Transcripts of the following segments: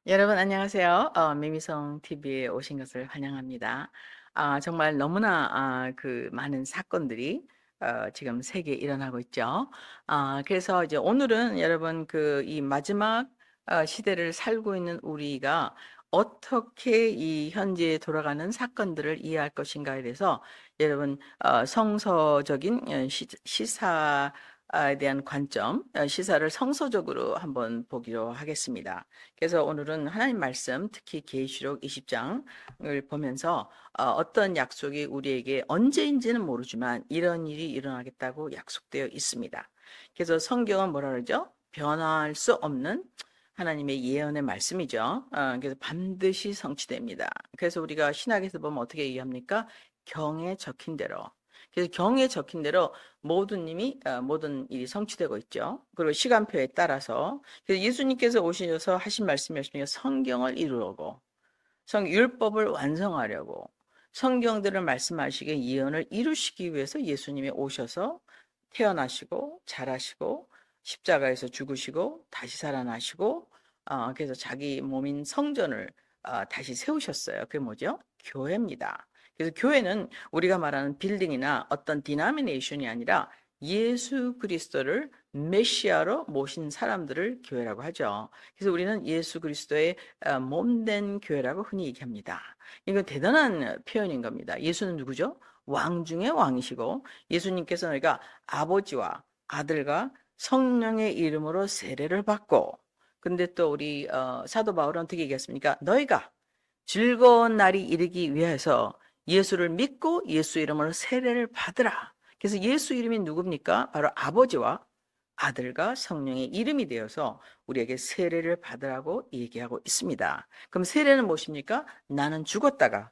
여러분 안녕하세요. 미미성 TV에 오신 것을 환영합니다. 정말 너무나 많은 사건들이 지금 세계에 일어나고 있죠. 그래서 이제 오늘은 여러분 이 마지막 시대를 살고 있는 우리가 어떻게 이 현재에 돌아가는 사건들을 이해할 것인가에 대해서 여러분 성서적인 시사에 대한 관점, 시사를 성서적으로 한번 보기로 하겠습니다. 그래서 오늘은 하나님 말씀, 특히 계시록 20장을 보면서 어떤 약속이 우리에게 언제인지는 모르지만 이런 일이 일어나겠다고 약속되어 있습니다. 그래서 성경은 뭐라 그러죠? 변화할 수 없는 하나님의 예언의 말씀이죠. 그래서 반드시 성취됩니다. 그래서 우리가 신학에서 보면 어떻게 얘기합니까? 경에 적힌 대로. 그래서 경에 적힌 대로 모든 일이 성취되고 있죠. 그리고 시간표에 따라서 그래서 예수님께서 오셔서 하신 말씀이었으니까 성경을 이루려고 율법을 완성하려고 성경들을 말씀하시기에 예언을 이루시기 위해서 예수님이 오셔서 태어나시고 자라시고 십자가에서 죽으시고 다시 살아나시고 그래서 자기 몸인 성전을 다시 세우셨어요. 그게 뭐죠? 교회입니다. 그래서 교회는 우리가 말하는 빌딩이나 어떤 디나미네이션이 아니라 예수 그리스도를 메시아로 모신 사람들을 교회라고 하죠. 그래서 우리는 예수 그리스도의 몸된 교회라고 흔히 얘기합니다. 이건 대단한 표현인 겁니다. 예수는 누구죠? 왕 중의 왕이시고 예수님께서 너희가 아버지와 아들과 성령의 이름으로 세례를 받고 근데 또 우리 사도 바울은 어떻게 얘기했습니까? 너희가 즐거운 날이 이르기 위해서 예수를 믿고 예수 이름으로 세례를 받으라. 그래서 예수 이름이 누굽니까? 바로 아버지와 아들과 성령의 이름이 되어서 우리에게 세례를 받으라고 얘기하고 있습니다. 그럼 세례는 무엇입니까? 나는 죽었다가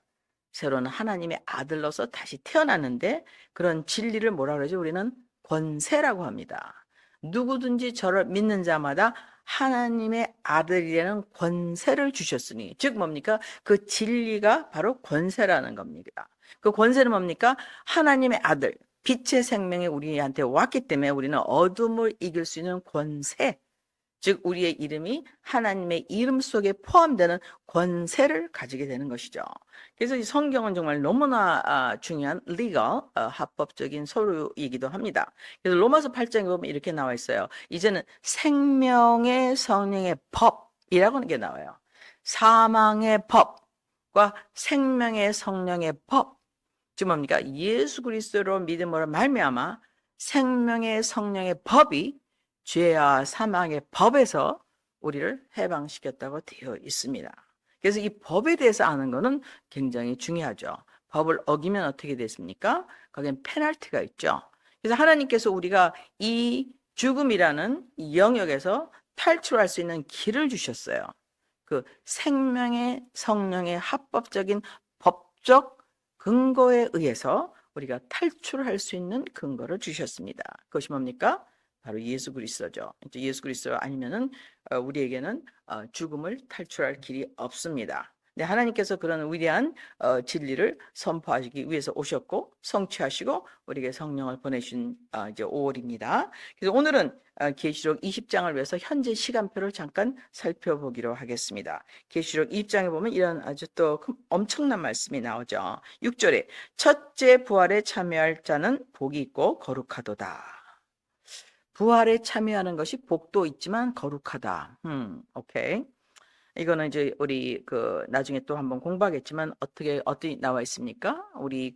새로는 하나님의 아들로서 다시 태어났는데 그런 진리를 뭐라 그러죠? 우리는 권세라고 합니다. 누구든지 저를 믿는 자마다 하나님의 아들이라는 권세를 주셨으니 즉 뭡니까? 그 진리가 바로 권세라는 겁니다. 그 권세는 뭡니까? 하나님의 아들 빛의 생명이 우리한테 왔기 때문에 우리는 어둠을 이길 수 있는 권세, 즉 우리의 이름이 하나님의 이름 속에 포함되는 권세를 가지게 되는 것이죠. 그래서 이 성경은 정말 너무나 중요한 legal, 합법적인 서류이기도 합니다. 그래서 로마서 8장에 보면 이렇게 나와 있어요. 이제는 생명의 성령의 법이라고 하는 게 나와요. 사망의 법과 생명의 성령의 법, 즉 뭡니까? 예수 그리스도로 믿음으로 말미암아 생명의 성령의 법이 죄와 사망의 법에서 우리를 해방시켰다고 되어 있습니다. 그래서 이 법에 대해서 아는 것은 굉장히 중요하죠. 법을 어기면 어떻게 됐습니까? 거기엔 페널티가 있죠. 그래서 하나님께서 우리가 이 죽음이라는 영역에서 탈출할 수 있는 길을 주셨어요. 그 생명의 성령의 합법적인 법적 근거에 의해서 우리가 탈출할 수 있는 근거를 주셨습니다. 그것이 뭡니까? 바로 예수 그리스도죠. 이제 예수 그리스도 아니면은 우리에게는 죽음을 탈출할 길이 없습니다. 네, 하나님께서 그런 위대한 진리를 선포하시기 위해서 오셨고 성취하시고 우리에게 성령을 보내신 이제 5월입니다. 그래서 오늘은 계시록 20장을 위해서 현재 시간표를 잠깐 살펴보기로 하겠습니다. 계시록 20장에 보면 이런 아주 또 엄청난 말씀이 나오죠. 6절에 첫째 부활에 참여할 자는 복이 있고 거룩하도다. 부활에 참여하는 것이 복도 있지만 거룩하다. 오케이. 이거는 이제 우리 나중에 또 한번 공부하겠지만 어떻게 나와 있습니까? 우리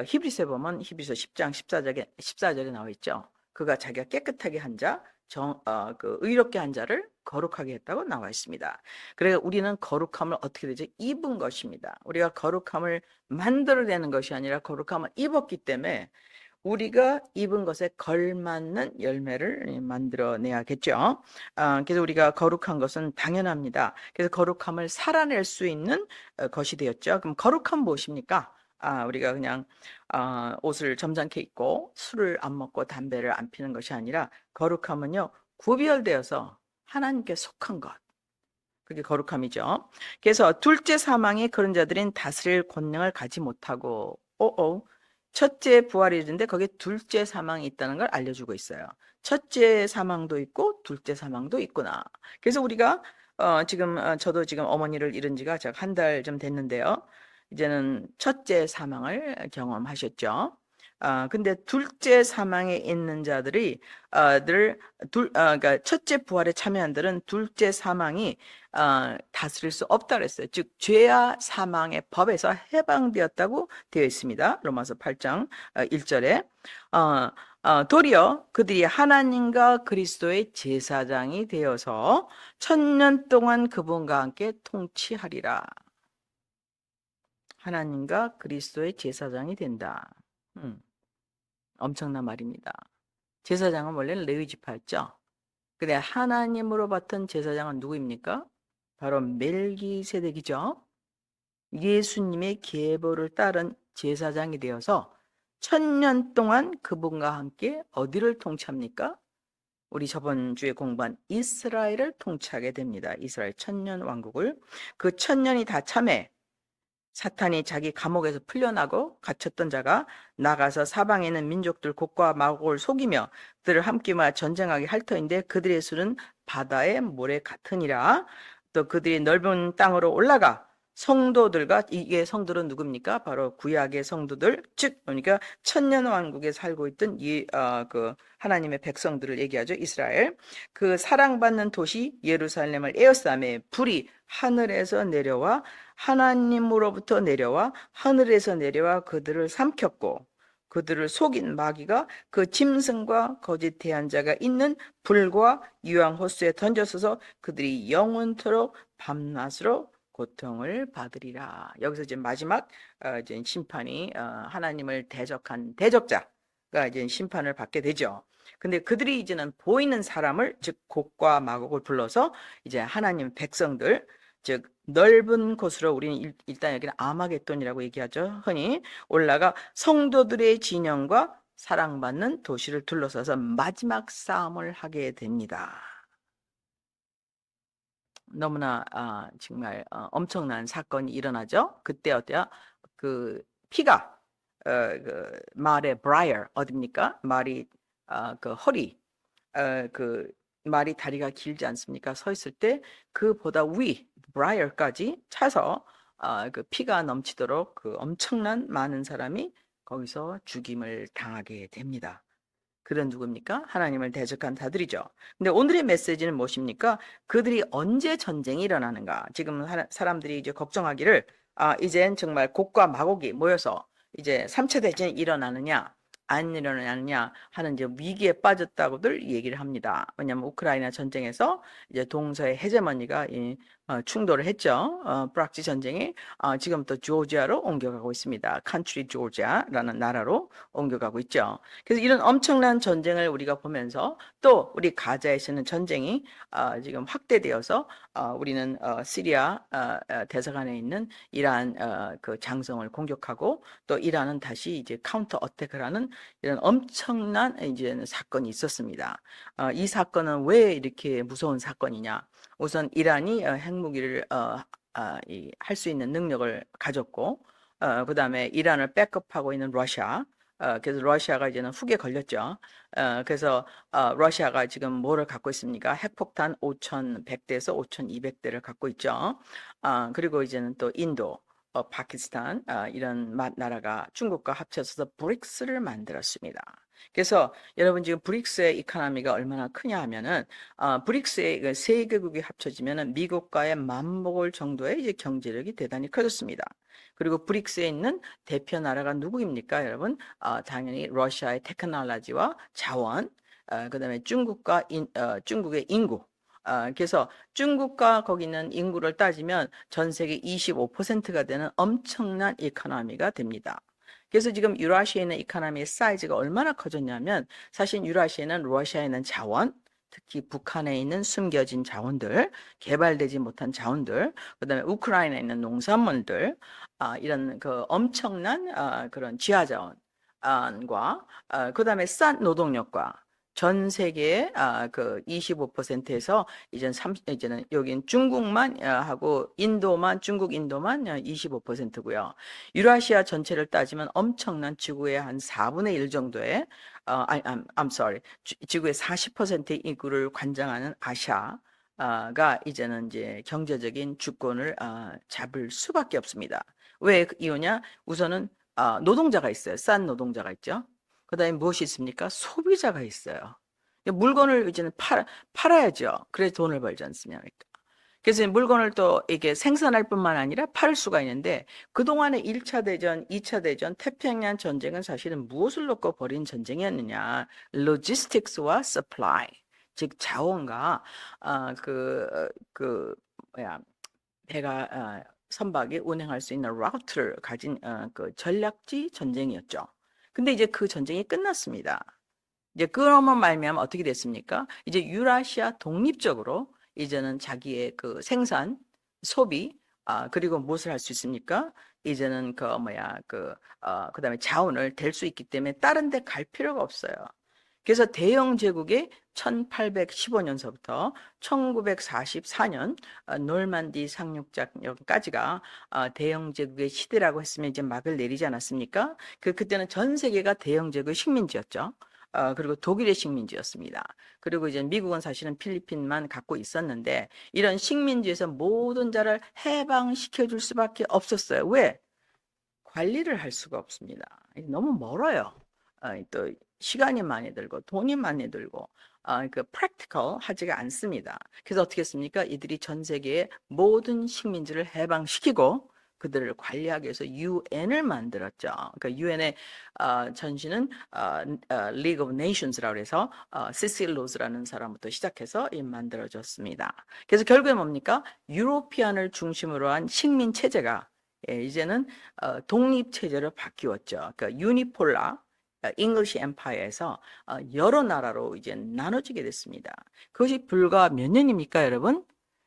히브리서에 보면 히브리서 10장 14절에 나와 있죠. 그가 자기가 깨끗하게 한 자, 의롭게 한 자를 거룩하게 했다고 나와 있습니다. 그래서 우리는 거룩함을 어떻게 되죠? 입은 것입니다. 우리가 거룩함을 만들어내는 것이 아니라 거룩함을 입었기 때문에 우리가 입은 것에 걸맞는 열매를 만들어내야겠죠. 그래서 우리가 거룩한 것은 당연합니다. 그래서 거룩함을 살아낼 수 있는 것이 되었죠. 그럼 거룩함 무엇입니까? 우리가 그냥 옷을 점잖게 입고 술을 안 먹고 담배를 안 피는 것이 아니라 거룩함은요, 구별되어서 하나님께 속한 것. 그게 거룩함이죠. 그래서 둘째 사망의 그런 자들은 다스릴 권능을 가지 못하고, 첫째 부활이 있는데 거기에 둘째 사망이 있다는 걸 알려주고 있어요. 첫째 사망도 있고 둘째 사망도 있구나. 그래서 우리가 저도 지금 어머니를 잃은 지가 한 달 좀 됐는데요. 이제는 첫째 사망을 경험하셨죠. 근데 둘째 사망에 있는 자들이 그러니까 첫째 부활에 참여한 들은 둘째 사망이 다스릴 수 없다 그랬어요. 즉 죄와 사망의 법에서 해방되었다고 되어 있습니다. 로마서 8장 1절에 도리어 그들이 하나님과 그리스도의 제사장이 되어서 천년 동안 그분과 함께 통치하리라. 하나님과 그리스도의 제사장이 된다. 엄청난 말입니다. 제사장은 원래는 레위 지파였죠. 근데 하나님으로 받던 제사장은 누구입니까? 바로 멜기세덱이죠. 예수님의 계보를 따른 제사장이 되어서 천년 동안 그분과 함께 어디를 통치합니까? 우리 저번 주에 공부한 이스라엘을 통치하게 됩니다. 이스라엘 천년 왕국을. 그 천년이 다 참에 사탄이 자기 감옥에서 풀려나고 갇혔던 자가 나가서 사방에 있는 민족들 곡과 마곡을 속이며 그들을 함께마 전쟁하게 할 터인데 그들의 수는 바다의 모래 같으니라. 또 그들이 넓은 땅으로 올라가 성도들과, 이게 성도는 누굽니까? 바로 구약의 성도들, 즉 그러니까 천년 왕국에 살고 있던 그 하나님의 백성들을 얘기하죠. 이스라엘. 그 사랑받는 도시 예루살렘을 에워싸매 불이 하늘에서 내려와 하나님으로부터 내려와 하늘에서 내려와 그들을 삼켰고 그들을 속인 마귀가 그 짐승과 거짓 대한자가 있는 불과 유황 호수에 던졌어서 그들이 영원토록 밤낮으로 고통을 받으리라. 여기서 이제 마지막 이제 심판이 하나님을 대적한 대적자가 이제 심판을 받게 되죠. 근데 그들이 이제는 보이는 사람을 즉 곡과 마곡을 불러서 이제 하나님 백성들 즉 넓은 곳으로 우리는 일단 여기는 아마겟돈이라고 얘기하죠. 흔히 올라가 성도들의 진영과 사랑받는 도시를 둘러싸서 마지막 싸움을 하게 됩니다. 너무나 정말 엄청난 사건이 일어나죠. 그때 어때요? 그 피가 그 말의 브라이어 어딥니까? 말이 그 허리 그 말이 다리가 길지 않습니까? 서 있을 때 그보다 위 브라이어까지 차서 그 피가 넘치도록 그 엄청난 많은 사람이 거기서 죽임을 당하게 됩니다. 그런 누굽니까? 하나님을 대적한 자들이죠. 근데 오늘의 메시지는 무엇입니까? 그들이 언제 전쟁이 일어나는가? 지금 사람들이 이제 걱정하기를 이젠 정말 곡과 마곡이 모여서 이제 3차 대전이 일어나느냐 안 일어나느냐 하는 이제 위기에 빠졌다고들 얘기를 합니다. 왜냐하면 우크라이나 전쟁에서 이제 동서의 헤게모니가 충돌을 했죠. 브락지 전쟁이 지금부터 조지아로 옮겨가고 있습니다. 컨트리 조지아라는 나라로 옮겨가고 있죠. 그래서 이런 엄청난 전쟁을 우리가 보면서 또 우리 가자에서는 전쟁이 지금 확대되어서 우리는 시리아 대사관에 있는 이란 그 장성을 공격하고 또 이란은 다시 이제 카운터 어택을 하는 이런 엄청난 이제 사건이 있었습니다. 이 사건은 왜 이렇게 무서운 사건이냐? 우선 이란이 핵무기를 할 수 있는 능력을 가졌고, 그 다음에 이란을 백업하고 있는 러시아, 그래서 러시아가 이제는 훅에 걸렸죠. 그래서 러시아가 지금 뭐를 갖고 있습니까? 핵폭탄 5,100대에서 5,200대를 갖고 있죠. 그리고 이제는 또 인도, 파키스탄 이런 나라가 중국과 합쳐서 브릭스를 만들었습니다. 그래서 여러분 지금 브릭스의 이코노미가 얼마나 크냐 하면은 브릭스의 세 개국이 합쳐지면은 미국과의 맞먹을 정도의 이제 경제력이 대단히 커졌습니다. 그리고 브릭스에 있는 대표 나라가 누구입니까, 여러분? 당연히 러시아의 테크놀로지와 자원, 그다음에 중국의 인구. 그래서 중국과 거기 있는 인구를 따지면 전 세계 25%가 되는 엄청난 이코노미가 됩니다. 그래서 지금 유라시아에 있는 이코노미의 사이즈가 얼마나 커졌냐면 사실 유라시아는 러시아에 있는 자원, 특히 북한에 있는 숨겨진 자원들, 개발되지 못한 자원들, 그다음에 우크라이나에 있는 농산물들, 이런 그 엄청난 그런 지하 자원과 그다음에 싼 노동력과 전 세계의 그 25%에서 이제는 여긴 중국만 하고 중국 인도만 25%고요. 유라시아 전체를 따지면 엄청난 지구의 한 4분의 1 정도의 I'm sorry. 지구의 40%의 인구를 관장하는 아시아 가 이제는 이제 경제적인 주권을 잡을 수밖에 없습니다. 왜 이유냐? 우선은 노동자가 있어요. 싼 노동자가 있죠. 그다음에 무엇이 있습니까? 소비자가 있어요. 물건을 이제는 팔아야죠. 그래서 돈을 벌지 않습니까? 그래서 물건을 또 이게 생산할 뿐만 아니라 팔 수가 있는데 그동안의 1차 대전, 2차 대전, 태평양 전쟁은 사실은 무엇을 놓고 벌인 전쟁이었느냐? 로지스틱스와 서플라이, 즉 자원과 뭐야 배가 선박이 운행할 수 있는 라우트를 가진 그 전략지 전쟁이었죠. 근데 이제 그 전쟁이 끝났습니다. 이제 그러면 말미암아 어떻게 됐습니까? 이제 유라시아 독립적으로 이제는 자기의 그 생산, 소비, 그리고 무엇을 할 수 있습니까? 이제는 그다음에 자원을 댈 수 있기 때문에 다른 데 갈 필요가 없어요. 그래서 대영 제국의 1815년서부터 1944년 놀만디 상륙작전까지가 대영 제국의 시대라고 했으면 이제 막을 내리지 않았습니까? 그때는 전 세계가 대영 제국의 식민지였죠. 그리고 독일의 식민지였습니다. 그리고 이제 미국은 사실은 필리핀만 갖고 있었는데 이런 식민지에서 모든 자를 해방시켜 줄 수밖에 없었어요. 왜? 관리를 할 수가 없습니다. 너무 멀어요. 또 시간이 많이 들고 돈이 많이 들고 그 practical 하지가 않습니다. 그래서 어떻게 했습니까? 이들이 전 세계의 모든 식민지를 해방시키고 그들을 관리하기 위해서 유엔을 만들었죠. 그러니까 유엔의 전신은 League of Nations라고 해서 시실 로즈라는 사람부터 시작해서 만들어졌습니다. 그래서 결국에 뭡니까? 유로피안을 중심으로 한 식민 체제가 이제는 독립 체제로 바뀌었죠. 그러니까 유니폴라 잉글리시 엠파이어에서 여러 나라로 이제 나눠지게 됐습니다. 그것이 불과 몇 년입니까, 여러분?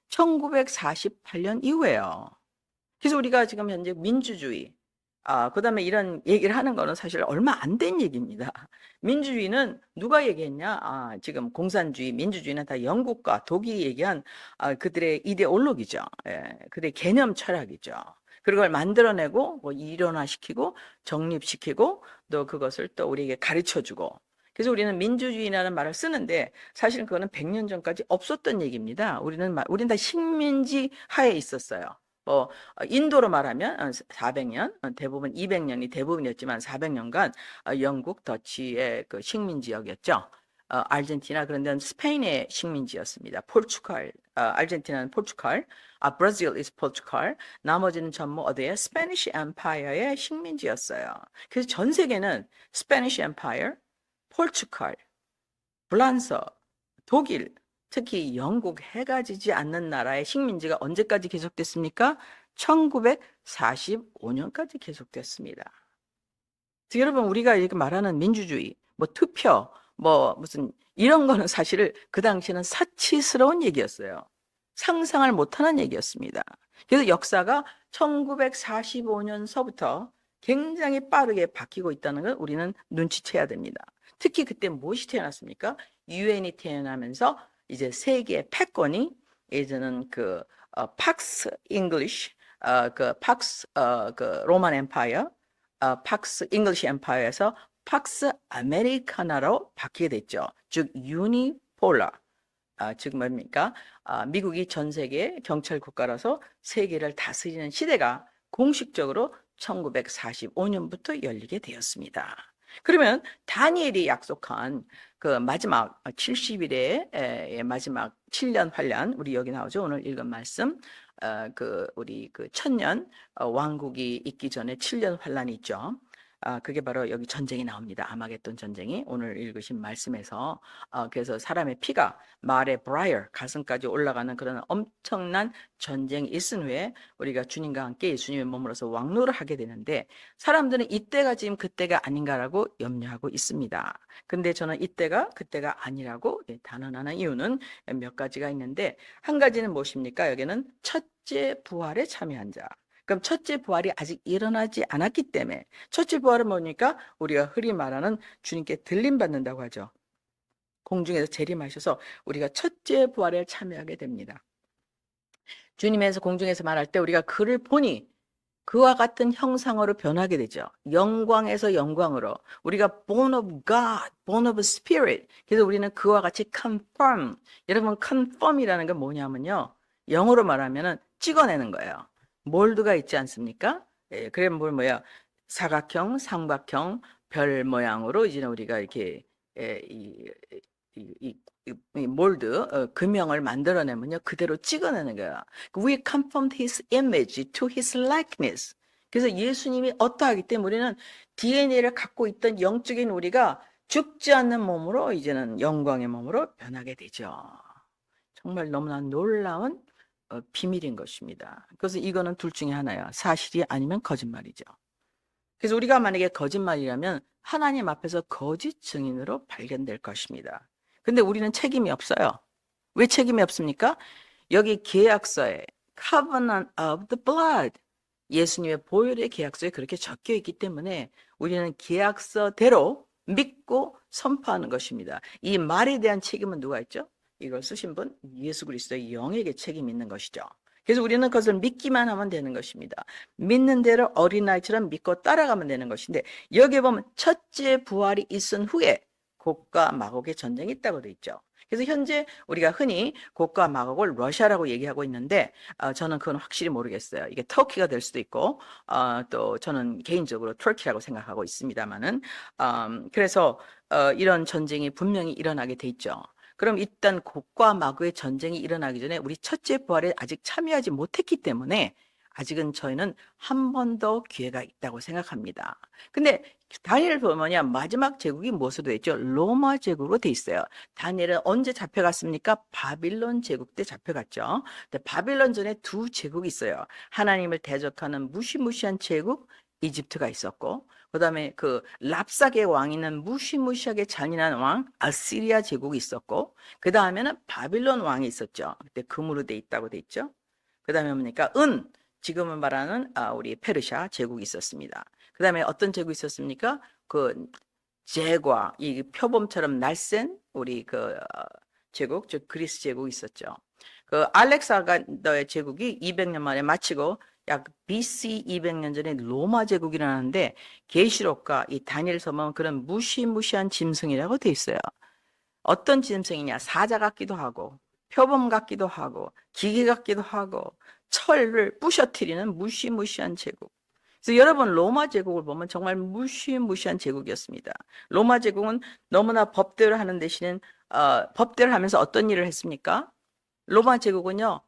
1948년 이후에요. 그래서 우리가 지금 현재 민주주의, 그다음에 이런 얘기를 하는 거는 사실 얼마 안 된 얘기입니다. 민주주의는 누가 얘기했냐? 지금 공산주의, 민주주의는 다 영국과 독일이 얘기한 그들의 이데올로기죠. 예, 그들의 개념 철학이죠. 그걸 만들어내고 뭐 일원화시키고 정립시키고 또 그것을 또 우리에게 가르쳐주고 그래서 우리는 민주주의라는 말을 쓰는데 사실은 그거는 100년 전까지 없었던 얘기입니다. 우리는 다 식민지 하에 있었어요. 뭐 인도로 말하면 400년, 대부분 200년이 대부분이었지만 400년간 영국, 더치의 그 식민지역이었죠. 아르헨티나 그런 데는 스페인의 식민지였습니다. 포르투갈, 아르헨티나는 포르투갈, 브라질 is 포르투갈, 나머지는 전부 어디에? 스페니시 엠파이어의 식민지였어요. 그래서 전 세계는 스페니시 엠파이어, 포르투갈, 프랑스, 독일, 특히 영국 해가 지지 않는 나라의 식민지가 언제까지 계속됐습니까? 1945년까지 계속됐습니다. 여러분 우리가 이렇게 말하는 민주주의, 뭐 투표, 뭐 무슨 이런 거는 사실 그 당시에는 사치스러운 얘기였어요. 상상을 못하는 얘기였습니다. 그래서 역사가 1945년서부터 굉장히 빠르게 바뀌고 있다는 걸 우리는 눈치채야 됩니다. 특히 그때 무엇이 태어났습니까? 유엔이 태어나면서 이제 세계의 패권이 예전은 팍스 잉글리시, 팍스 그 로만 엠파이어, 팍스 잉글리시 엠파이어에서 팍스 아메리카나로 바뀌게 됐죠. 즉 유니폴라. 즉 뭡니까? 미국이 전 세계 경찰 국가라서 세계를 다스리는 시대가 공식적으로 1945년부터 열리게 되었습니다. 그러면 다니엘이 약속한 그 마지막 70일의 마지막 7년 환란 우리 여기 나오죠. 오늘 읽은 말씀 우리 그 천년 왕국이 있기 전에 7년 환란이 있죠. 그게 바로 여기 전쟁이 나옵니다. 아마겟돈 전쟁이 오늘 읽으신 말씀에서 그래서 사람의 피가 말의 브라이어 가슴까지 올라가는 그런 엄청난 전쟁이 있은 후에 우리가 주님과 함께 예수님의 몸으로서 왕노를 하게 되는데 사람들은 이때가 지금 그때가 아닌가라고 염려하고 있습니다. 근데 저는 이때가 그때가 아니라고 단언하는 이유는 몇 가지가 있는데 한 가지는 무엇입니까? 여기는 첫째 부활에 참여한 자. 그럼 첫째 부활이 아직 일어나지 않았기 때문에 첫째 부활은 뭐니까 우리가 흔히 말하는 주님께 들림 받는다고 하죠. 공중에서 재림하셔서 우리가 첫째 부활에 참여하게 됩니다. 주님에서 공중에서 말할 때 우리가 그를 보니 그와 같은 형상으로 변하게 되죠. 영광에서 영광으로. 우리가 born of God, born of Spirit. 그래서 우리는 그와 같이 conform. 여러분, conform이라는 게 뭐냐면요. 영어로 말하면은 찍어내는 거예요. 몰드가 있지 않습니까? 예, 그래 뭐야? 사각형, 삼각형, 별 모양으로 이제 우리가 이렇게 이, 이, 이 몰드, 금형을 만들어내면요. 그대로 찍어내는 거예요. We conformed his image to his likeness. 그래서 예수님이 어떠하기 때문에 우리는 DNA를 갖고 있던 영적인 우리가 죽지 않는 몸으로 이제는 영광의 몸으로 변하게 되죠. 정말 너무나 놀라운 비밀인 것입니다. 그래서 이거는 둘 중에 하나야. 사실이 아니면 거짓말이죠. 그래서 우리가 만약에 거짓말이라면 하나님 앞에서 거짓 증인으로 발견될 것입니다. 근데 우리는 책임이 없어요. 왜 책임이 없습니까? 여기 계약서에 Covenant of the Blood, 예수님의 보혈의 계약서에 그렇게 적혀 있기 때문에 우리는 계약서대로 믿고 선포하는 것입니다. 이 말에 대한 책임은 누가 있죠? 이걸 쓰신 분 예수 그리스도의 영에게 책임이 있는 것이죠. 그래서 우리는 그것을 믿기만 하면 되는 것입니다. 믿는 대로 어린아이처럼 믿고 따라가면 되는 것인데, 여기에 보면 첫째 부활이 있은 후에 곡과 마곡의 전쟁이 있다고 되어 있죠. 그래서 현재 우리가 흔히 곡과 마곡을 러시아라고 얘기하고 있는데, 저는 그건 확실히 모르겠어요. 이게 터키가 될 수도 있고, 또 저는 개인적으로 터키라고 생각하고 있습니다만은, 그래서 이런 전쟁이 분명히 일어나게 돼 있죠. 그럼 일단 곡과 마곡의 전쟁이 일어나기 전에 우리 첫째 부활에 아직 참여하지 못했기 때문에 아직은 저희는 한 번 더 기회가 있다고 생각합니다. 근데 다니엘 보면요, 마지막 제국이 무엇으로 돼 있죠? 로마 제국으로 돼 있어요. 다니엘은 언제 잡혀갔습니까? 바빌론 제국 때 잡혀갔죠. 근데 바빌론 전에 두 제국이 있어요. 하나님을 대적하는 무시무시한 제국 이집트가 있었고, 그다음에 그 랍삭의 왕이는 무시무시하게 잔인한 왕 아시리아 제국이 있었고, 그 다음에는 바빌론 왕이 있었죠. 그때 금으로 돼 있다고 돼 있죠. 그 다음에 뭡니까? 지금은 말하는 우리 페르시아 제국이 있었습니다. 그 다음에 어떤 제국이 있었습니까? 그 제과, 이 표범처럼 날쌘 우리 그 제국, 즉 그리스 제국이 있었죠. 그 알렉산더의 제국이 200년 만에 마치고 약 BC 200년 전에 로마 제국이 일어나는데, 계시록과 이 다니엘서 보면 그런 무시무시한 짐승이라고 돼 있어요. 어떤 짐승이냐? 사자 같기도 하고 표범 같기도 하고 기계 같기도 하고 철을 부셔뜨리는 무시무시한 제국. 그래서 여러분, 로마 제국을 보면 정말 무시무시한 제국이었습니다. 로마 제국은 너무나 법대로 하는 대신에 법대로 하면서 어떤 일을 했습니까? 로마 제국은요,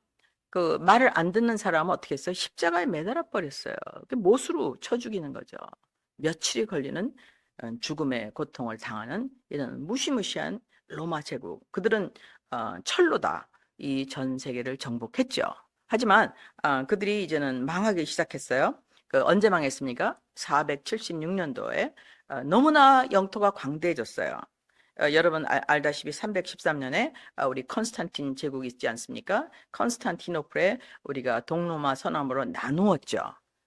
그 말을 안 듣는 사람은 어떻게 했어요? 십자가에 매달아 버렸어요. 못으로 쳐 죽이는 거죠. 며칠이 걸리는 죽음의 고통을 당하는 이런 무시무시한 로마 제국. 그들은 철로 다 이 전 세계를 정복했죠. 하지만 그들이 이제는 망하기 시작했어요. 그 언제 망했습니까? 476년도에 너무나 영토가 광대해졌어요. 여러분 알다시피 313년에 우리 컨스탄틴 제국이 있지 않습니까? 컨스탄티노플에 우리가 동로마 서남으로 나누었죠.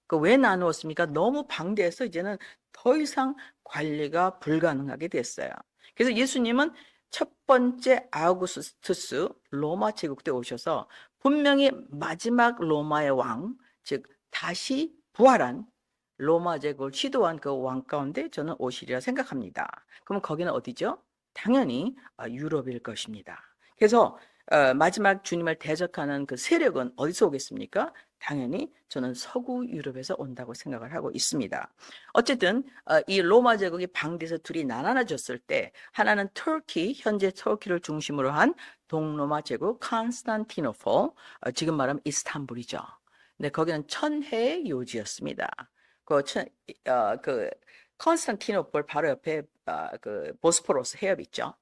그 왜 나누었습니까? 너무 방대해서 이제는 더 이상 관리가 불가능하게 됐어요. 그래서 예수님은 첫 번째 아우구스투스 로마 제국 때 오셔서 분명히 마지막 로마의 왕, 즉 다시 부활한 로마 제국을 시도한 그 왕 가운데 저는 오시리라 생각합니다. 그럼 거기는 어디죠? 당연히 유럽일 것입니다. 그래서 마지막 주님을 대적하는 그 세력은 어디서 오겠습니까? 당연히 저는 서구 유럽에서 온다고 생각을 하고 있습니다. 어쨌든 이 로마 제국이 방대에서 둘이 나눠졌을 때, 하나는 터키, 현재 터키를 중심으로 한 동로마 제국 컨스탄티노플, 지금 말하면 이스탄불이죠. 근데 거기는 천혜의 요지였습니다. 그 컨스탄티노플 바로 옆에 그 보스포러스 해협 있죠.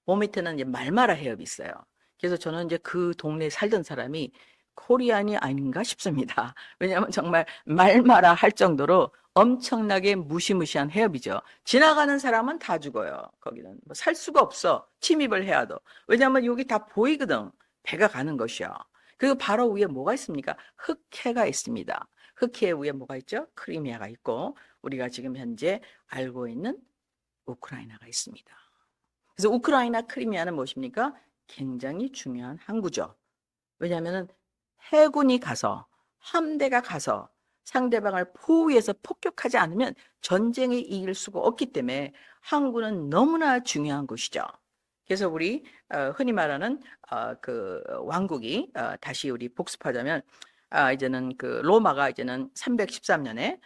그 밑에는 이제 말마라 해협이 있어요. 그래서 저는 이제 그 동네에 살던 사람이 코리안이 아닌가 싶습니다. 왜냐하면 정말 말마라 할 정도로 엄청나게 무시무시한 해협이죠. 지나가는 사람은 다 죽어요. 거기는 뭐 살 수가 없어. 침입을 해야도. 왜냐하면 여기 다 보이거든. 배가 가는 것이요. 그리고 바로 위에 뭐가 있습니까? 흑해가 있습니다. 흑해 위에 뭐가 있죠? 크리미아가 있고, 우리가 지금 현재 알고 있는 우크라이나가 있습니다. 그래서 우크라이나 크리미아는 무엇입니까? 굉장히 중요한 항구죠. 왜냐하면 해군이 가서, 함대가 가서 상대방을 포위해서 폭격하지 않으면 전쟁에 이길 수가 없기 때문에 항구는 너무나 중요한 곳이죠. 그래서 우리 흔히 말하는 그 왕국이 다시 우리 복습하자면 이제는 그 로마가 이제는 313년에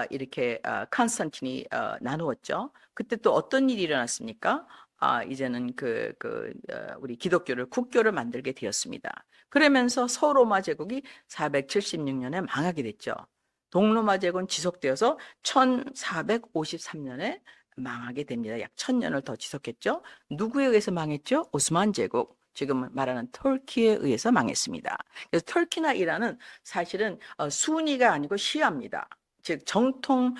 이렇게 콘스탄틴이 나누었죠. 그때 또 어떤 일이 일어났습니까? 이제는 우리 기독교를 국교를 만들게 되었습니다. 그러면서 서로마 제국이 476년에 망하게 됐죠. 동로마 제국은 지속되어서 1453년에 망하게 됩니다. 약 1000년을 더 지속했죠. 누구에 의해서 망했죠? 오스만 제국. 지금 말하는 터키에 의해서 망했습니다. 그래서 터키나 이란은 사실은 수니가 아니고 시아입니다. 즉 정통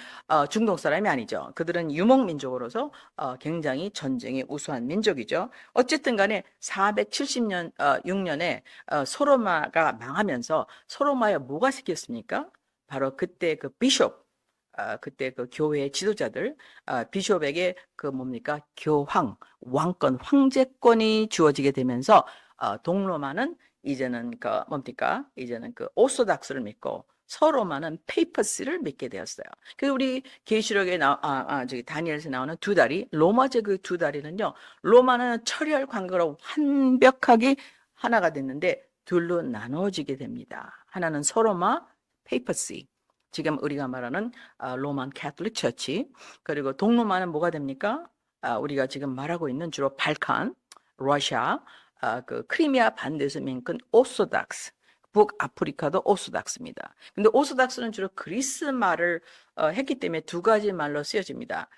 중동 사람이 아니죠. 그들은 유목민족으로서 굉장히 전쟁이 우수한 민족이죠. 어쨌든 간에 470년 6년에 소로마가 망하면서 소로마에 뭐가 생겼습니까? 바로 그때 그 비숍 그때 그 교회 지도자들 비숍에게 그 뭡니까 교황 왕권 황제권이 주어지게 되면서 동로마는 이제는 그 뭡니까 이제는 그 오소닥스를 믿고 서로마는 페이퍼스를 믿게 되었어요. 그래서 우리 계시록에 저기 다니엘에서 나오는 두 다리 로마 제국 두 다리는요. 로마는 철혈 관계로 완벽하게 하나가 됐는데 둘로 나눠지게 됩니다. 하나는 서로마 페이퍼시 지금 우리가 말하는 로만 캐톨릭 처치 그리고 동로마는 뭐가 됩니까? 우리가 지금 말하고 있는 주로 발칸, 러시아, 그 크리미아 반도에서 민건 오소닥스, 북아프리카도 오소닥스입니다. 근데 오소닥스는 주로 그리스 말을 했기 때문에 두 가지 말로 쓰여집니다.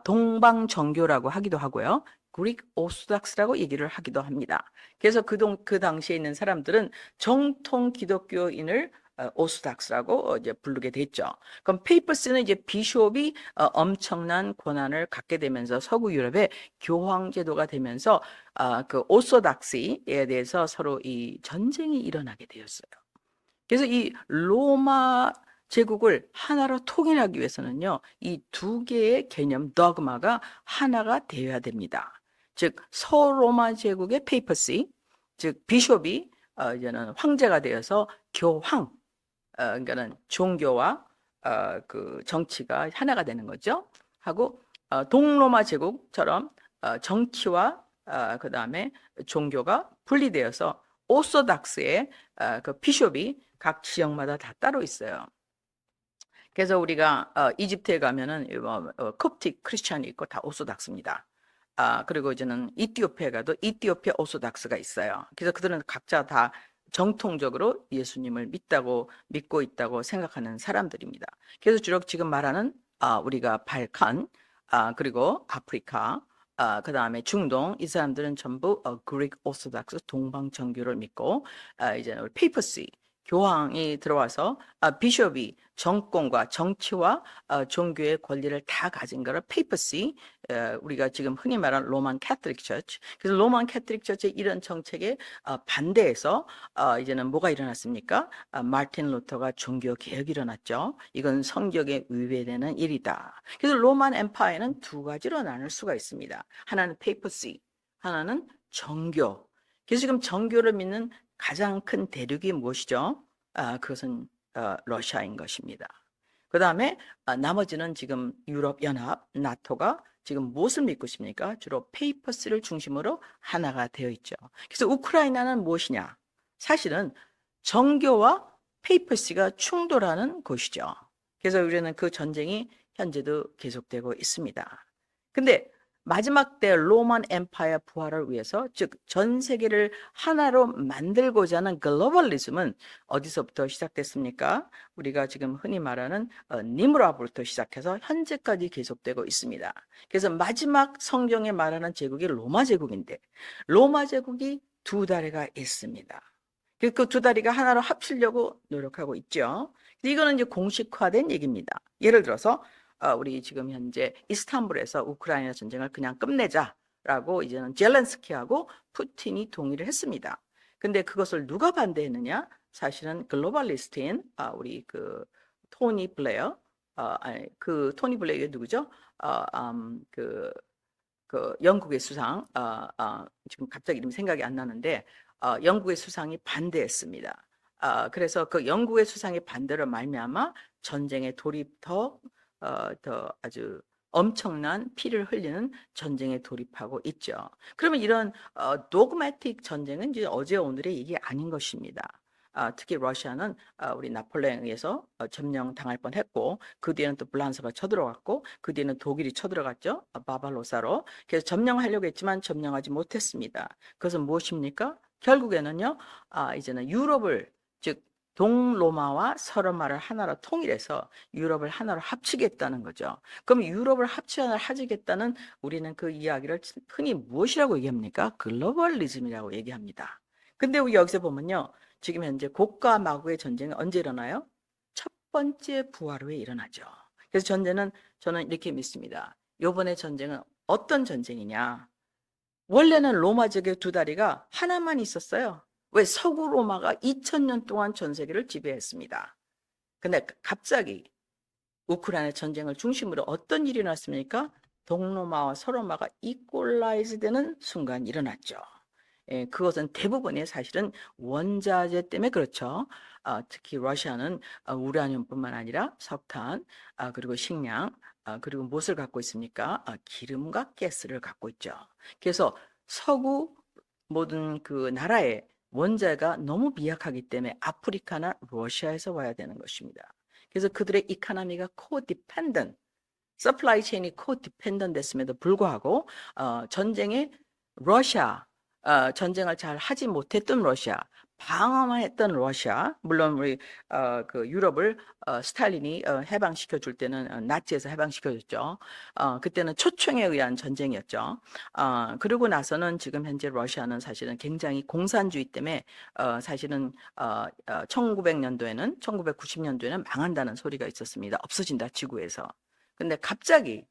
동방 정교라고 하기도 하고요. 그릭 오소닥스라고 얘기를 하기도 합니다. 그래서 그 당시에 있는 사람들은 정통 기독교인을 오스닥스라고 이제 부르게 됐죠. 그럼 페이퍼스는 이제 비숍이 엄청난 권한을 갖게 되면서 서구 유럽의 교황 제도가 되면서 그 오소닥시에 대해서 서로 이 전쟁이 일어나게 되었어요. 그래서 이 로마 제국을 하나로 통일하기 위해서는요, 이 두 개의 개념, 덕마가 하나가 되어야 됩니다. 즉, 서로마 제국의 페이퍼시, 즉, 비숍이 이제는 황제가 되어서 교황, 그러니까는 종교와 그 정치가 하나가 되는 거죠. 하고 동로마 제국처럼 정치와 그 다음에 종교가 분리되어서 오소닥스의 그 비숍이 각 지역마다 다 따로 있어요. 그래서 우리가 이집트에 가면은 콥틱 크리스찬이 있고 다 오소닥스입니다. 그리고 이제는 이티오피아에 가도 이티오피아 오소닥스가 있어요. 그래서 그들은 각자 다 정통적으로 예수님을 믿고 있다고 생각하는 사람들입니다. 그래서 주로 지금 말하는 우리가 발칸, 그리고 아프리카, 그 다음에 중동 이 사람들은 전부 그릭 오소닥스 동방 정교를 믿고 이제 페이퍼시 교황이 들어와서 비숍이 정권과 정치와 종교의 권리를 다 가진 거를 페이퍼시 우리가 지금 흔히 말하는 로만 캐톨릭 처치 그래서 로만 캐톨릭 처치의 이런 정책에 반대해서 이제는 뭐가 일어났습니까? 마틴 루터가 종교 개혁이 일어났죠. 이건 성경에 위배되는 일이다. 그래서 로만 엠파이어는 두 가지로 나눌 수가 있습니다. 하나는 페이퍼시, 하나는 정교. 그래서 지금 정교를 믿는 가장 큰 대륙이 무엇이죠? 그것은 러시아인 것입니다. 그 다음에 나머지는 지금 유럽연합, 나토가 지금 무엇을 믿고 있습니까? 주로 페이퍼스를 중심으로 하나가 되어 있죠. 그래서 우크라이나는 무엇이냐? 사실은 정교와 페이퍼스가 충돌하는 곳이죠. 그래서 우리는 그 전쟁이 현재도 계속되고 있습니다. 근데 마지막 때 로만 엠파이어 부활을 위해서 즉 전 세계를 하나로 만들고자 하는 글로벌리즘은 어디서부터 시작됐습니까? 우리가 지금 흔히 말하는 니무라부터 시작해서 현재까지 계속되고 있습니다. 그래서 마지막 성경에 말하는 제국이 로마 제국인데 로마 제국이 두 다리가 있습니다. 그 두 다리가 하나로 합치려고 노력하고 있죠. 이거는 이제 공식화된 얘기입니다. 예를 들어서 우리 지금 현재 이스탄불에서 우크라이나 전쟁을 그냥 끝내자라고 이제는 젤렌스키하고 푸틴이 동의를 했습니다. 근데 그것을 누가 반대했느냐? 사실은 글로벌리스트인 우리 그 토니 블레어, 그 토니 블레어가 누구죠? 그 영국의 수상, 지금 갑자기 이름이 생각이 안 나는데 영국의 수상이 반대했습니다. 그래서 그 영국의 수상의 반대로 말미암아 전쟁에 돌입 더 아주 엄청난 피를 흘리는 전쟁에 돌입하고 있죠. 그러면 이런 도그마틱 전쟁은 이제 어제 오늘의 얘기 아닌 것입니다. 특히 러시아는 우리 나폴레옹에 의해서 점령당할 뻔했고 그 뒤에는 또 불란서가 쳐들어갔고 그 뒤에는 독일이 쳐들어갔죠. 바바로사로. 그래서 점령하려고 했지만 점령하지 못했습니다. 그것은 무엇입니까? 결국에는요. 이제는 유럽을 즉 동로마와 서로마를 하나로 통일해서 유럽을 하나로 합치겠다는 거죠. 그럼 유럽을 합치겠다는 우리는 그 이야기를 흔히 무엇이라고 얘기합니까? 글로벌리즘이라고 얘기합니다. 근데 우리 여기서 보면요. 지금 현재 고가 마구의 전쟁은 언제 일어나요? 첫 번째 부활 후에 일어나죠. 그래서 전쟁은 저는 이렇게 믿습니다. 이번에 전쟁은 어떤 전쟁이냐? 원래는 로마 제국의 두 다리가 하나만 있었어요. 왜? 서구 로마가 2000년 동안 전 세계를 지배했습니다. 근데 갑자기 우크라이나 전쟁을 중심으로 어떤 일이 일어났습니까? 동로마와 서로마가 이퀄라이즈 되는 순간이 일어났죠. 예, 그것은 대부분이 사실은 원자재 때문에 그렇죠. 특히 러시아는 우라늄뿐만 아니라 석탄, 그리고 식량, 그리고 무엇을 갖고 있습니까? 기름과 가스를 갖고 있죠. 그래서 서구 모든 그 나라의 원자가 너무 미약하기 때문에 아프리카나 러시아에서 와야 되는 것입니다. 그래서 그들의 이코노미가 코디펜던, 서플라이 체인이 코디펜던 됐음에도 불구하고 전쟁에 러시아 전쟁을 잘 하지 못했던 러시아, 방어만 했던 러시아, 물론 우리 그 유럽을 스탈린이 해방시켜 줄 때는 나치에서 해방시켜 줬죠. 그때는 초청에 의한 전쟁이었죠. 그러고 나서는 지금 현재 러시아는 사실은 굉장히 공산주의 때문에 사실은 1900년도에는 1990년도에는 망한다는 소리가 있었습니다. 없어진다 지구에서. 근데 갑자기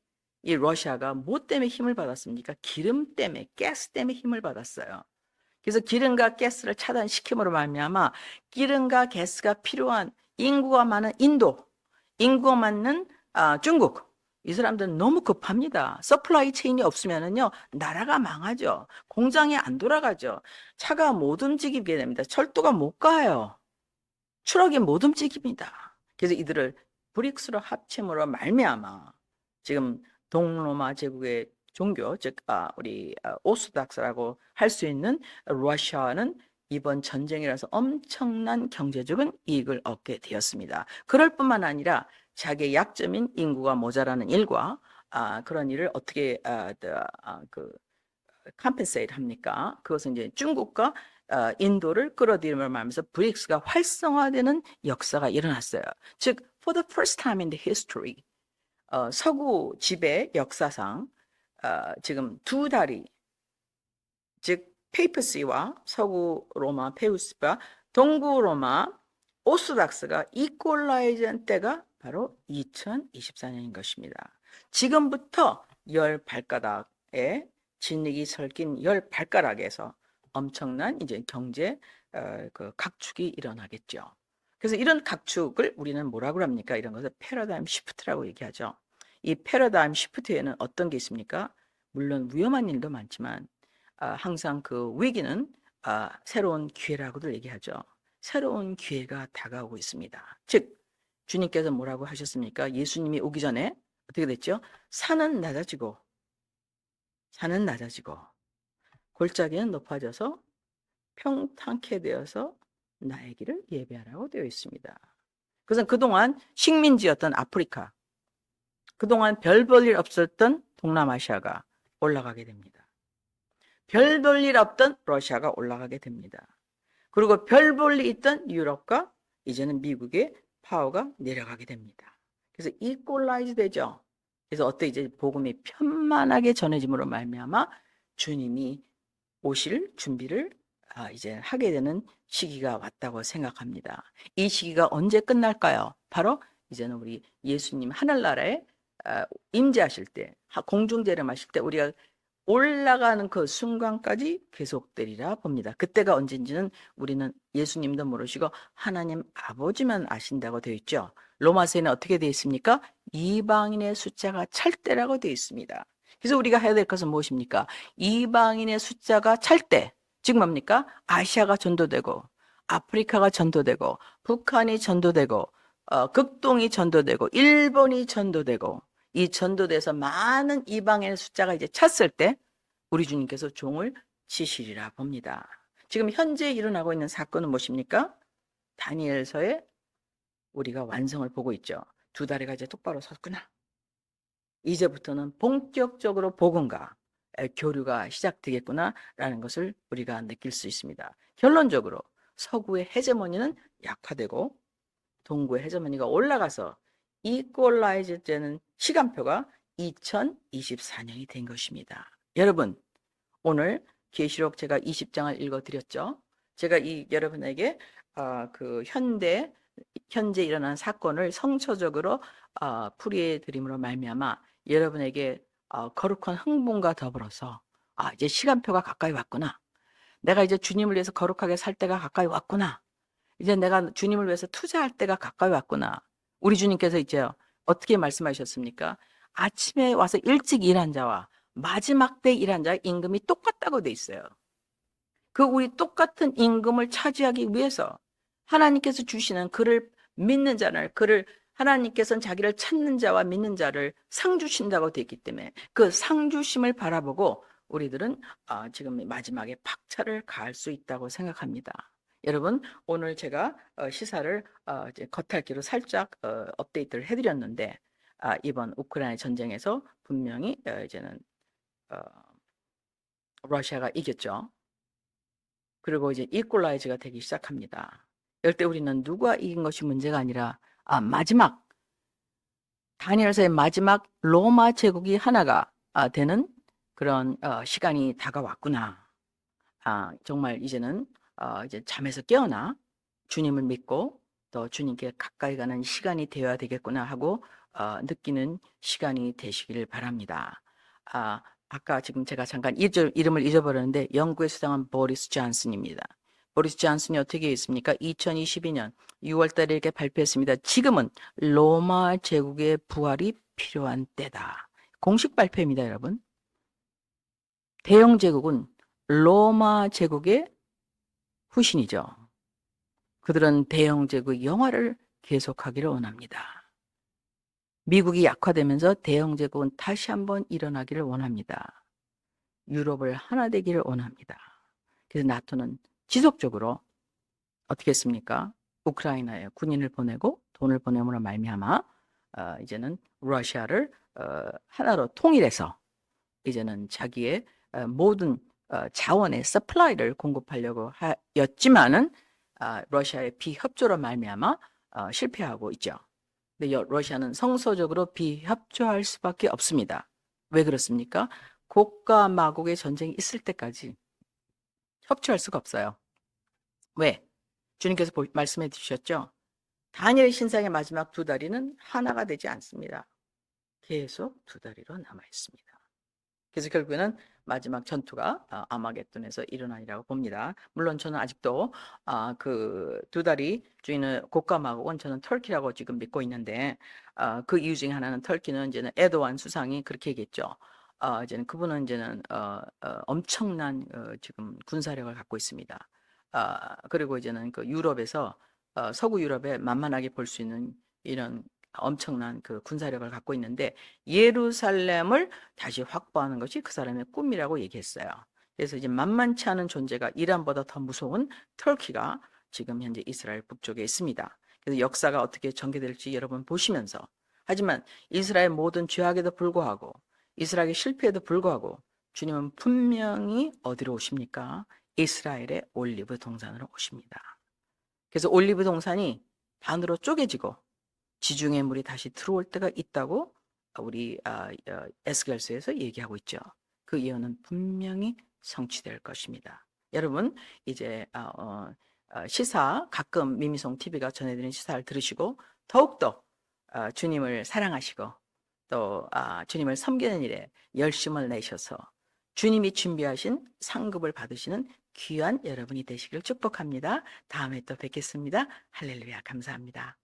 이 러시아가 뭐 때문에 힘을 받았습니까? 기름 때문에, 가스 때문에 힘을 받았어요. 그래서 기름과 가스를 차단시킴으로 말미암아 기름과 가스가 필요한 인구가 많은 인도, 인구가 많은 중국, 이 사람들은 너무 급합니다. 서플라이 체인이 없으면은요, 나라가 망하죠. 공장이 안 돌아가죠. 차가 못 움직이게 됩니다. 철도가 못 가요. 추락이 못 움직입니다. 그래서 이들을 브릭스로 합침으로 말미암아 지금 동로마 제국의 종교, 즉 우리 오스닥스라고 할 수 있는 러시아는 이번 전쟁이라서 엄청난 경제적인 이익을 얻게 되었습니다. 그럴 뿐만 아니라 자기의 약점인 인구가 모자라는 일과 그런 일을 어떻게 컴펜세이트 합니까? 그것은 이제 중국과 인도를 끌어들임을 말하면서 브릭스가 활성화되는 역사가 일어났어요. 즉, for the first time in the history, 서구 지배 역사상 지금 두 다리, 즉 페이퍼시와 서구 로마 페우스파, 동구 로마 오스닥스가 이퀄라이즈한 때가 바로 2024년인 것입니다. 지금부터 열 발가락에 진흙이 설킨 열 발가락에서 엄청난 이제 경제 그 각축이 일어나겠죠. 그래서 이런 각축을 우리는 뭐라고 합니까? 이런 것을 패러다임 시프트라고 얘기하죠. 이 패러다임 시프트에는 어떤 게 있습니까? 물론 위험한 일도 많지만 항상 그 위기는 새로운 기회라고들 얘기하죠. 새로운 기회가 다가오고 있습니다. 즉 주님께서 뭐라고 하셨습니까? 예수님이 오기 전에 어떻게 됐죠? 산은 낮아지고 골짜기는 높아져서 평탄케 되어서 나의 길을 예배하라고 되어 있습니다. 그래서 그동안 식민지였던 아프리카, 그동안 별 볼 일 없었던 동남아시아가 올라가게 됩니다. 별 볼 일 없던 러시아가 올라가게 됩니다. 그리고 별 볼 일 있던 유럽과 이제는 미국의 파워가 내려가게 됩니다. 그래서 이퀄라이즈 되죠. 그래서 어때 이제 복음이 편만하게 전해짐으로 말미암아 주님이 오실 준비를 이제 하게 되는 시기가 왔다고 생각합니다. 이 시기가 언제 끝날까요? 바로 이제는 우리 예수님 하늘나라에 임재하실 때, 공중재림하실 때 우리가 올라가는 그 순간까지 계속되리라 봅니다. 그때가 언젠지는 우리는 예수님도 모르시고 하나님 아버지만 아신다고 되어 있죠. 로마서에는 어떻게 되어 있습니까? 이방인의 숫자가 찰 때라고 되어 있습니다. 그래서 우리가 해야 될 것은 무엇입니까? 이방인의 숫자가 찰 때, 즉 뭡니까? 아시아가 전도되고 아프리카가 전도되고 북한이 전도되고 극동이 전도되고 일본이 전도되고 이 전도돼서 많은 이방인의 숫자가 이제 찼을 때 우리 주님께서 종을 치시리라 봅니다. 지금 현재 일어나고 있는 사건은 무엇입니까? 다니엘서에 우리가 완성을 보고 있죠. 두 다리가 이제 똑바로 섰구나. 이제부터는 본격적으로 복음과 교류가 시작되겠구나라는 것을 우리가 느낄 수 있습니다. 결론적으로 서구의 헤게모니는 약화되고 동구의 헤게모니가 올라가서 이퀄라이즈 되는 시간표가 2024년이 된 것입니다. 여러분, 오늘 계시록 제가 20장을 읽어드렸죠. 제가 여러분에게 그 현재 일어난 사건을 성서적으로 풀이해 드림으로 말미암아 여러분에게 거룩한 흥분과 더불어서 이제 시간표가 가까이 왔구나. 내가 이제 주님을 위해서 거룩하게 살 때가 가까이 왔구나. 이제 내가 주님을 위해서 투자할 때가 가까이 왔구나. 우리 주님께서 이제 어떻게 말씀하셨습니까? 아침에 와서 일찍 일한 자와 마지막 때 일한 자의 임금이 똑같다고 돼 있어요. 그 우리 똑같은 임금을 차지하기 위해서 하나님께서 주시는 그를 믿는 자를 하나님께서는 자기를 찾는 자와 믿는 자를 상 주신다고 되어 있기 때문에 그 상 주심을 바라보고 우리들은 지금 마지막에 박차를 가할 수 있다고 생각합니다. 여러분, 오늘 제가 시사를 이제 겉핥기로 살짝 업데이트를 해드렸는데 이번 우크라이나 전쟁에서 분명히 이제는 러시아가 이겼죠. 그리고 이제 이퀄라이즈가 되기 시작합니다. 이럴 때 우리는 누가 이긴 것이 문제가 아니라 마지막 다니엘서의 마지막 로마 제국이 하나가 되는 그런 시간이 다가왔구나. 정말 이제는 이제 잠에서 깨어나 주님을 믿고 또 주님께 가까이 가는 시간이 되어야 되겠구나 하고 느끼는 시간이 되시기를 바랍니다. 아까 지금 제가 잠깐 이름을 잊어버렸는데 영국의 수상한 보리스 존슨입니다. 보리스 존슨이 어떻게 했습니까? 2022년 6월 달에 이렇게 발표했습니다. 지금은 로마 제국의 부활이 필요한 때다. 공식 발표입니다, 여러분. 대영 제국은 로마 제국의 후신이죠. 그들은 대영 제국의 영화를 계속하기를 원합니다. 미국이 약화되면서 대영 제국은 다시 한번 일어나기를 원합니다. 유럽을 하나 되기를 원합니다. 그래서 나토는 지속적으로 어떻게 했습니까? 우크라이나에 군인을 보내고 돈을 보내므로 말미암아 이제는 러시아를 하나로 통일해서 이제는 자기의 모든 자원의 서플라이를 공급하려고 하였지만은 러시아의 비협조로 말미암아 실패하고 있죠. 근데 러시아는 성서적으로 비협조할 수밖에 없습니다. 왜 그렇습니까? 곡과 마곡의 전쟁이 있을 때까지 협조할 수가 없어요. 왜? 주님께서 말씀해 주셨죠? 다니엘 신상의 마지막 두 다리는 하나가 되지 않습니다. 계속 두 다리로 남아 있습니다. 그래서 결국에는 마지막 전투가 아마겟돈에서 일어나리라고 봅니다. 물론 저는 아직도 그 두 다리 중에는 곡과 마곡은 저는 터키라고 지금 믿고 있는데 그 이유 중에 하나는 터키는 이제는 에도안 수상이 그렇게 얘기했죠. 이제는 그분은 이제는 엄청난 지금 군사력을 갖고 있습니다. 그리고 이제는 그 유럽에서 서구 유럽에 만만하게 볼 수 있는 이런 엄청난 그 군사력을 갖고 있는데 예루살렘을 다시 확보하는 것이 그 사람의 꿈이라고 얘기했어요. 그래서 이제 만만치 않은 존재가 이란보다 더 무서운 터키가 지금 현재 이스라엘 북쪽에 있습니다. 그래서 역사가 어떻게 전개될지 여러분 보시면서 하지만 이스라엘 모든 죄악에도 불구하고 이스라엘의 실패에도 불구하고 주님은 분명히 어디로 오십니까? 이스라엘의 올리브 동산으로 오십니다. 그래서 올리브 동산이 반으로 쪼개지고 지중해 물이 다시 들어올 때가 있다고 우리 에스겔서에서 얘기하고 있죠. 그 예언은 분명히 성취될 것입니다. 여러분 이제 시사 가끔 미미송 TV가 전해드리는 시사를 들으시고 더욱더 주님을 사랑하시고 또 주님을 섬기는 일에 열심을 내셔서 주님이 준비하신 상급을 받으시는 귀한 여러분이 되시길 축복합니다. 다음에 또 뵙겠습니다. 할렐루야 감사합니다.